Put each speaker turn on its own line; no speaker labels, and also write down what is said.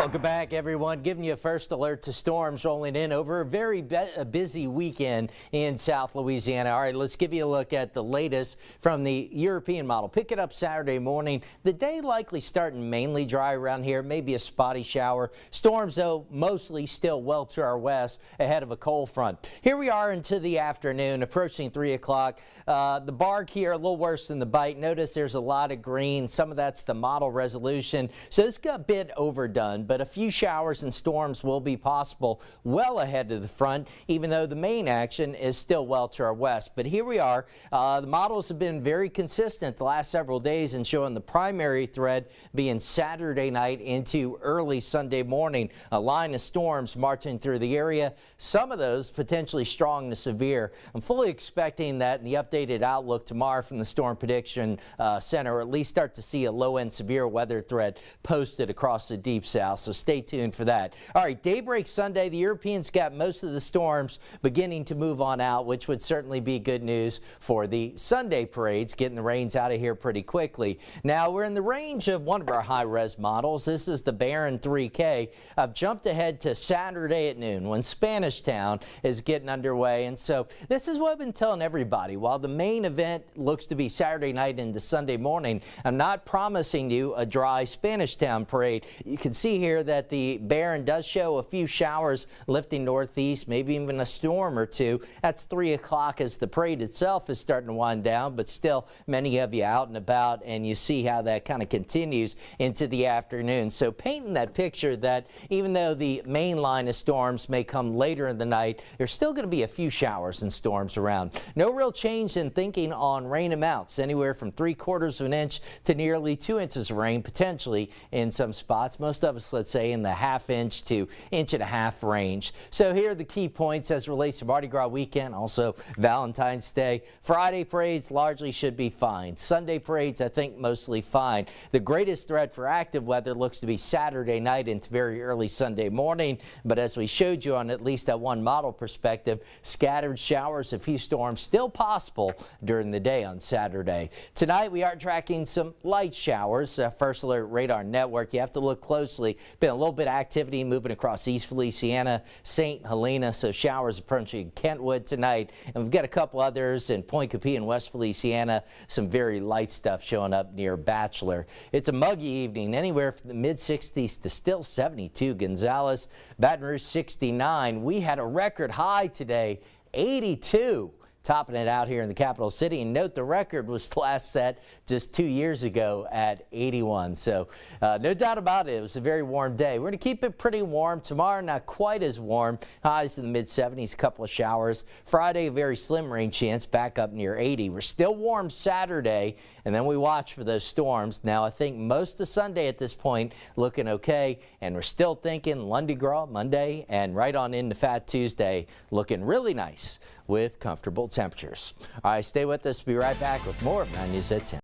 Welcome back, everyone. Giving you a first alert to storms rolling in over a very busy weekend in South Louisiana. All right, let's give you a look at the latest from the European model. Pick it up Saturday morning. The day likely starting mainly dry around here, maybe a spotty shower. Storms, though, mostly still well to our west ahead of a cold front. Here we are into the afternoon, approaching 3 o'clock. The bark here a little worse than the bite. Notice there's a lot of green. Some of that's the model resolution, so it's got a bit overdone. But a few showers and storms will be possible well ahead of the front, even though the main action is still well to our west. But here we are. The models have been very consistent the last several days and showing the primary thread being Saturday night into early Sunday morning. A line of storms marching through the area, some of those potentially strong to severe. I'm fully expecting that in the updated outlook tomorrow from the Storm Prediction Center, or at least start to see a low-end severe weather thread posted across the deep south. So stay tuned for that. All right, daybreak Sunday, the Europeans got most of the storms beginning to move on out, which would certainly be good news for the Sunday parades, getting the rains out of here pretty quickly. Now, we're in the range of one of our high-res models. This is the Baron 3K. I've jumped ahead to Saturday at noon when Spanish Town is getting underway. And so this is what I've been telling everybody. While the main event looks to be Saturday night into Sunday morning, I'm not promising you a dry Spanish Town parade. You can see here that the Baron does show a few showers lifting northeast, maybe even a storm or two. That's 3 o'clock as the parade itself is starting to wind down, but still many of you out and about, and you see how that kind of continues into the afternoon. So painting that picture that even though the main line of storms may come later in the night, there's still going to be a few showers and storms around. No real change in thinking on rain amounts, anywhere from 3/4 of an inch to nearly 2 inches of rain potentially in some spots. Most of us, let's say, in the ½ to 1.5 inch range. So here are the key points as it relates to Mardi Gras weekend, also Valentine's Day. Friday parades largely should be fine. Sunday parades, I think, mostly fine. The greatest threat for active weather looks to be Saturday night into very early Sunday morning. But as we showed you on at least that one model perspective, scattered showers, a few storms still possible during the day on Saturday. Tonight we are tracking some light showers. First Alert Radar Network. You have to look closely. Been a little bit of activity moving across East Feliciana, St. Helena, so showers approaching Kentwood tonight. And we've got a couple others in Point Capee and West Feliciana. Some very light stuff showing up near Bachelor. It's a muggy evening, anywhere from the mid-60s to still 72. Gonzales, Baton Rouge 69. We had a record high today, 82. Topping it out here in the capital city. And note the record was last set just 2 years ago at 81. So no doubt about it, it was a very warm day. We're going to keep it pretty warm. Tomorrow, not quite as warm. Highs in the mid-70s, a couple of showers. Friday, a very slim rain chance, back up near 80. We're still warm Saturday, and then we watch for those storms. Now, I think most of Sunday at this point looking okay, and we're still thinking Lundi Gras Monday and right on into Fat Tuesday looking really nice with comfortable temperatures. All right, stay with us. Be right back with more of 9 News at 10.